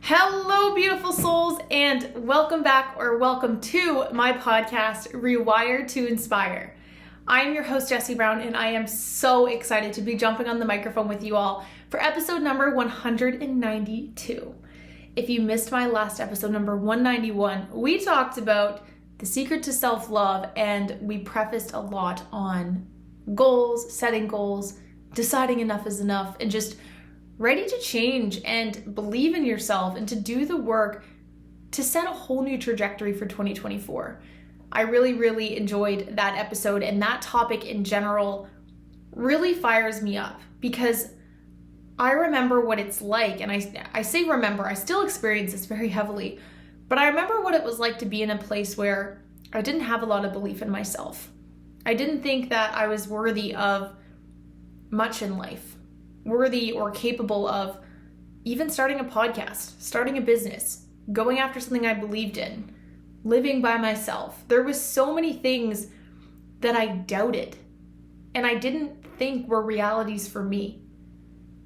Hello, beautiful souls, and welcome back or welcome to my podcast, Rewire to Inspire. I am your host, Jessie Brown, and I am so excited to be jumping on the microphone with you all for episode number 192. If you missed my last episode, number 191, we talked about the secret to self-love, and we prefaced a lot on goals, setting goals, deciding enough is enough, and just ready to change and believe in yourself and to do the work to set a whole new trajectory for 2024. I really enjoyed that episode, and that topic in general really fires me up because I remember what it's like, and I say remember, I still experience this very heavily, but I remember what it was like to be in a place where I didn't have a lot of belief in myself. I didn't think that I was worthy of much in life. Worthy or capable of even starting a podcast, starting a business, going after something I believed in, living by myself. There was so many things that I doubted and I didn't think were realities for me.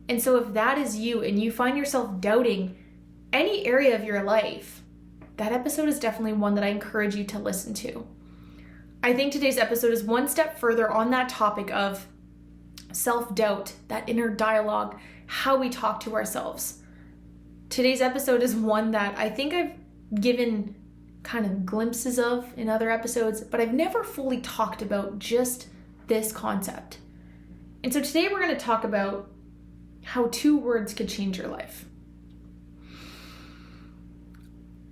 And so if that is you and you find yourself doubting any area of your life, that episode is definitely one that I encourage you to listen to. I think today's episode is one step further on that topic of self-doubt, that inner dialogue, how we talk to ourselves. Today's episode is one that I think I've given kind of glimpses of in other episodes, but I've never fully talked about just this concept. And so today we're going to talk about how 2 words could change your life.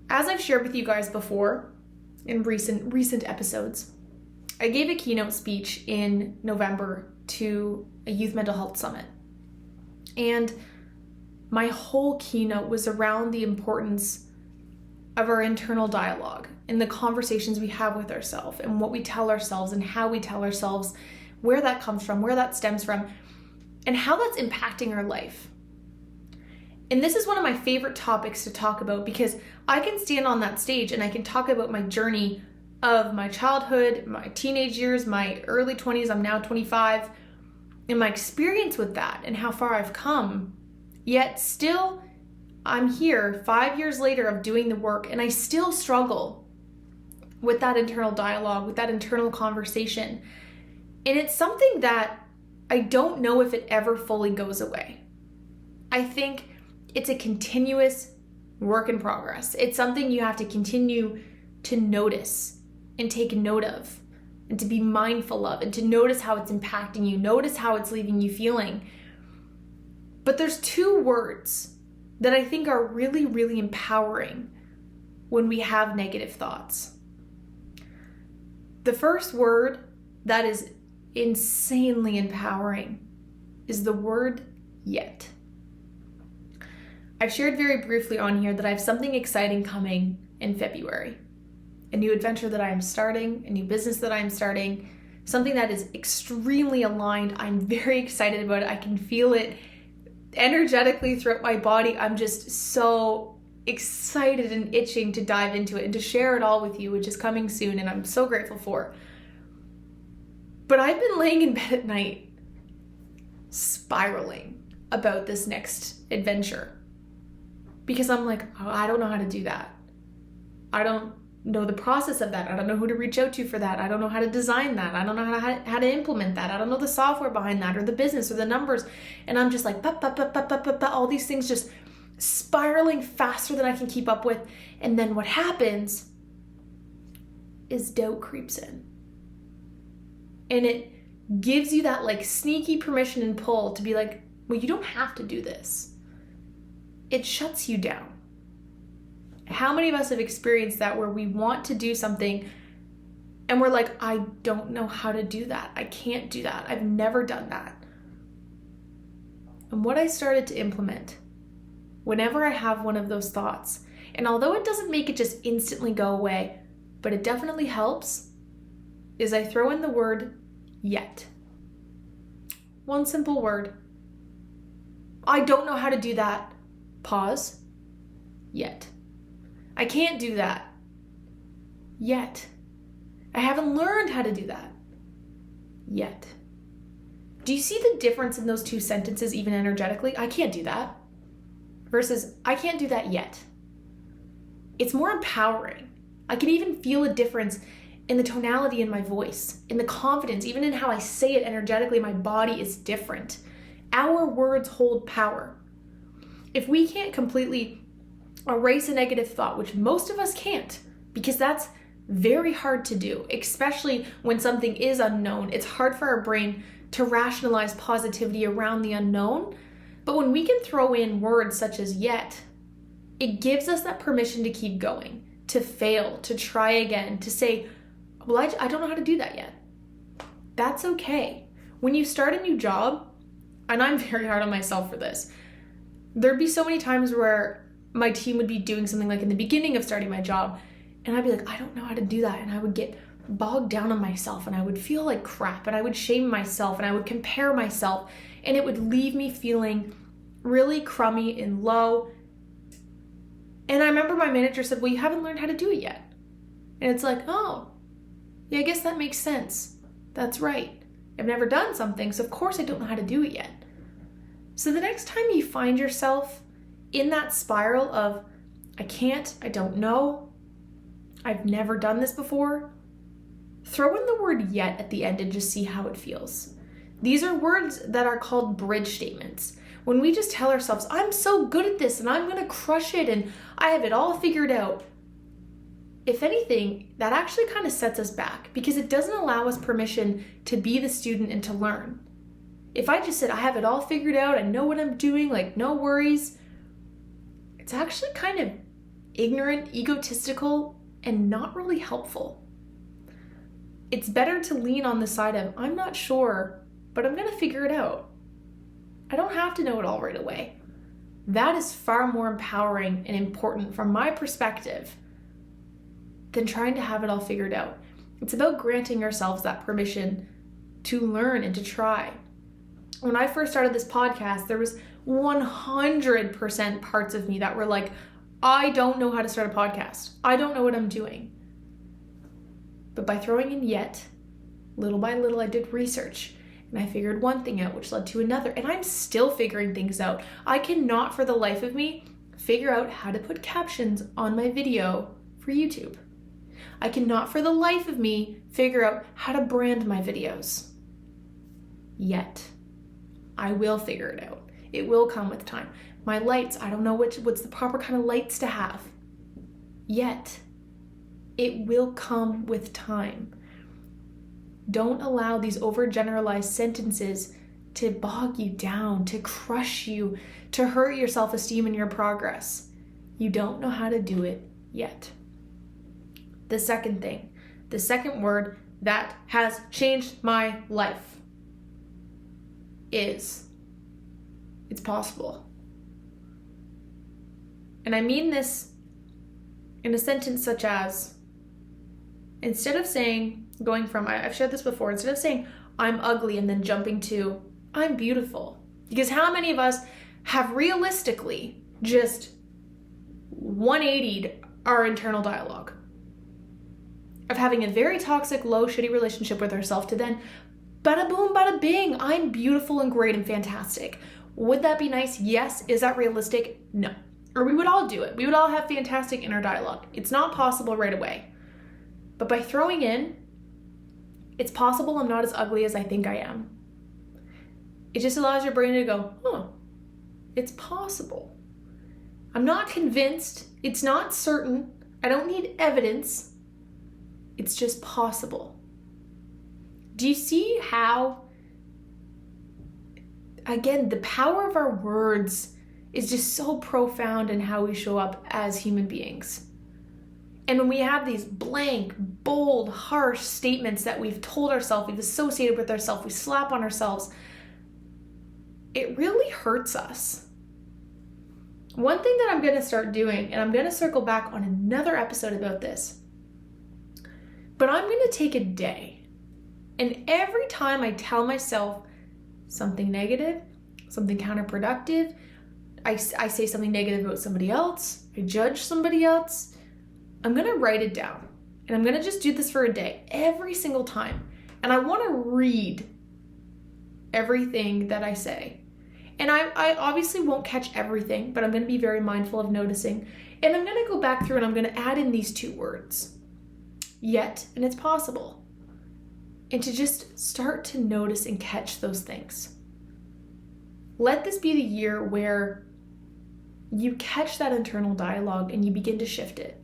As I've shared with you guys before in recent episodes, I gave a keynote speech in November to a youth mental health summit. And my whole keynote was around the importance of our internal dialogue and the conversations we have with ourselves and what we tell ourselves and how we tell ourselves, where that comes from, where that stems from, and how that's impacting our life. And this is one of my favorite topics to talk about because I can stand on that stage and I can talk about my journey of my childhood, my teenage years, my early 20s, I'm now 25, and my experience with that and how far I've come. Yet still, I'm here 5 years later of doing the work, and I still struggle with that internal dialogue, with that internal conversation. And it's something that I don't know if it ever fully goes away. I think it's a continuous work in progress. It's something you have to continue to notice and take note of and to be mindful of and to notice how it's impacting you, notice how it's leaving you feeling. But there's 2 words that I think are really empowering when we have negative thoughts. The first word that is insanely empowering is the word yet. I've shared very briefly on here that I have something exciting coming in February. A new adventure that I am starting, a new business that I am starting, something that is extremely aligned. I'm very excited about it. I can feel it energetically throughout my body. I'm just so excited and itching to dive into it and to share it all with you, which is coming soon, and I'm so grateful for. But I've been laying in bed at night spiraling about this next adventure because I'm like, oh, I don't know how to do that. I don't know the process of that. I don't know who to reach out to for that. I don't know how to design that. I don't know how to implement that. I don't know the software behind that or the business or the numbers. And I'm just like, all these things just spiraling faster than I can keep up with. And then what happens is doubt creeps in. And it gives you that like sneaky permission and pull to be like, well, you don't have to do this. It shuts you down. How many of us have experienced that where we want to do something and we're like, I don't know how to do that. I can't do that. I've never done that. And what I started to implement whenever I have one of those thoughts, and although it doesn't make it just instantly go away, but it definitely helps, is I throw in the word yet. One simple word. I don't know how to do that. Pause. Yet. I can't do that yet. I haven't learned how to do that yet. Do you see the difference in those 2 sentences even energetically? I can't do that. versus I can't do that yet. It's more empowering. I can even feel a difference in the tonality in my voice, in the confidence, even in how I say it energetically. My body is different. Our words hold power. If we can't completely erase a negative thought, which most of us can't, because that's very hard to do, especially when something is unknown. It's hard for our brain to rationalize positivity around the unknown. But when we can throw in words such as yet, it gives us that permission to keep going, to fail, to try again, to say, well, I don't know how to do that yet. That's okay. When you start a new job, and I'm very hard on myself for this, there'd be so many times where my team would be doing something like in the beginning of starting my job, and I'd be like, I don't know how to do that. And I would get bogged down on myself, and I would feel like crap, and I would shame myself, and I would compare myself, and it would leave me feeling really crummy and low. And I remember my manager said, well, you haven't learned how to do it yet. And it's like, oh, yeah, I guess that makes sense. That's right. I've never done something, so of course I don't know how to do it yet. So the next time you find yourself in that spiral of, I can't, I don't know, I've never done this before, throw in the word yet at the end and just see how it feels. These are words that are called bridge statements. When we just tell ourselves, I'm so good at this and I'm going to crush it and I have it all figured out. If anything, that actually kind of sets us back because it doesn't allow us permission to be the student and to learn. If I just said, I have it all figured out, I know what I'm doing, like no worries, it's actually kind of ignorant, egotistical, and not really helpful. It's better to lean on the side of, I'm not sure, but I'm going to figure it out. I don't have to know it all right away. That is far more empowering and important from my perspective than trying to have it all figured out. It's about granting ourselves that permission to learn and to try. When I first started this podcast, there was 100% parts of me that were like, I don't know how to start a podcast. I don't know what I'm doing. But by throwing in yet, little by little, I did research and I figured one thing out, which led to another. And I'm still figuring things out. I cannot for the life of me figure out how to put captions on my video for YouTube. I cannot for the life of me figure out how to brand my videos. Yet. I will figure it out. It will come with time. My lights, I don't know what's the proper kind of lights to have. Yet. It will come with time. Don't allow these overgeneralized sentences to bog you down, to crush you, to hurt your self-esteem and your progress. You don't know how to do it yet. The second thing, the second word that has changed my life is, it's possible. And I mean this in a sentence such as, instead of saying, going from, I've shared this before, instead of saying, I'm ugly and then jumping to, I'm beautiful. Because how many of us have realistically just 180'd our internal dialogue of having a very toxic, low, shitty relationship with ourselves to then, bada boom, bada bing, I'm beautiful and great and fantastic. Would that be nice? Yes. Is that realistic? No. Or we would all do it. We would all have fantastic inner dialogue. It's not possible right away. But by throwing in, it's possible I'm not as ugly as I think I am. It just allows your brain to go, oh, it's possible. I'm not convinced. It's not certain. I don't need evidence. It's just possible. Do you see how, again, the power of our words is just so profound in how we show up as human beings? And when we have these blank, bold, harsh statements that we've told ourselves, we've associated with ourselves, we slap on ourselves, it really hurts us. One thing that I'm going to start doing, and I'm going to circle back on another episode about this, but I'm going to take a day, and every time I tell myself something negative, something counterproductive, I say something negative about somebody else, I judge somebody else, I'm going to write it down. And I'm going to just do this for a day, every single time. And I want to read everything that I say. And I obviously won't catch everything, but I'm going to be very mindful of noticing. And I'm going to go back through and I'm going to add in these 2 words. Yet, and it's possible. And to just start to notice and catch those things. Let this be the year where you catch that internal dialogue and you begin to shift it.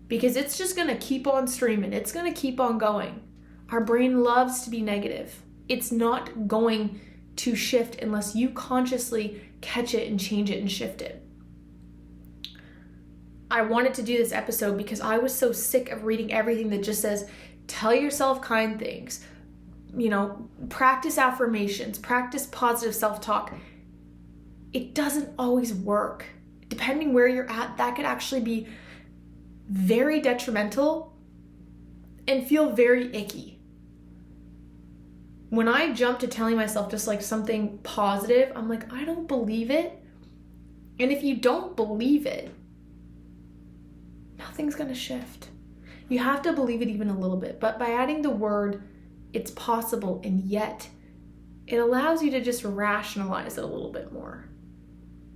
Because it's just going to keep on streaming. It's going to keep on going. Our brain loves to be negative. It's not going to shift unless you consciously catch it and change it and shift it. I wanted to do this episode because I was so sick of reading everything that just says, tell yourself kind things, practice affirmations, practice positive self-talk. It doesn't always work. Depending where you're at, that could actually be very detrimental and feel very icky. When I jump to telling myself just like something positive, I'm like, I don't believe it. And if you don't believe it, nothing's going to shift. You have to believe it even a little bit. But by adding the word, it's possible, and yet, it allows you to just rationalize it a little bit more,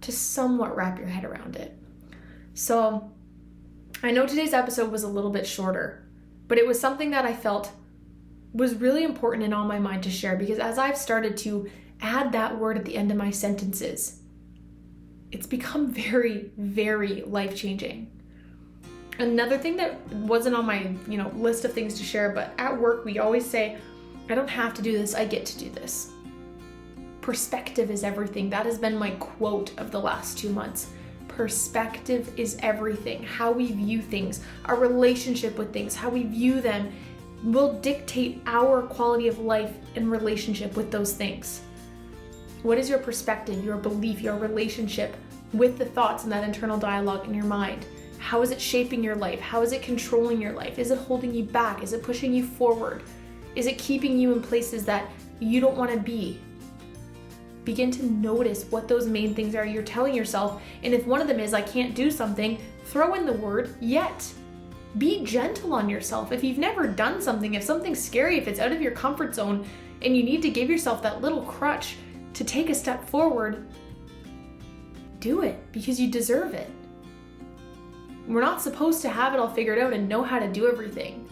to somewhat wrap your head around it. So I know today's episode was a little bit shorter, but it was something that I felt was really important and on my mind to share, because as I've started to add that word at the end of my sentences, it's become very, very life-changing. Another thing that wasn't on my, list of things to share, but at work we always say, I don't have to do this, I get to do this. Perspective is everything. That has been my quote of the last 2 months. Perspective is everything. How we view things, our relationship with things, how we view them will dictate our quality of life and relationship with those things. What is your perspective, your belief, your relationship with the thoughts and that internal dialogue in your mind? How is it shaping your life? How is it controlling your life? Is it holding you back? Is it pushing you forward? Is it keeping you in places that you don't want to be? Begin to notice what those main things are you're telling yourself. And if one of them is, I can't do something, throw in the word yet. Be gentle on yourself. If you've never done something, if something's scary, if it's out of your comfort zone, and you need to give yourself that little crutch to take a step forward, do it, because you deserve it. We're not supposed to have it all figured out and know how to do everything.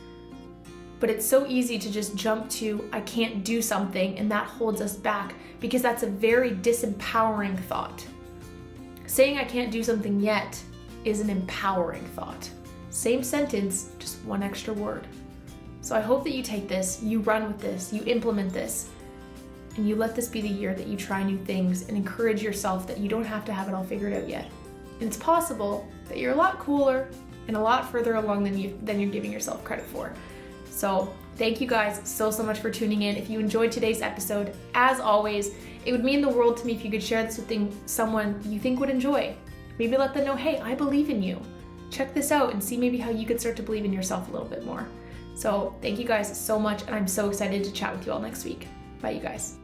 But it's so easy to just jump to, I can't do something, and that holds us back, because that's a very disempowering thought. Saying I can't do something yet is an empowering thought. Same sentence, just one extra word. So I hope that you take this, you run with this, you implement this, and you let this be the year that you try new things and encourage yourself that you don't have to have it all figured out yet. And it's possible that you're a lot cooler and a lot further along than you're giving yourself credit for. So thank you guys so much for tuning in. If you enjoyed today's episode, as always, it would mean the world to me if you could share this with someone you think would enjoy. Maybe let them know, hey, I believe in you. Check this out and see maybe how you could start to believe in yourself a little bit more. So thank you guys so much, and I'm so excited to chat with you all next week. Bye, you guys.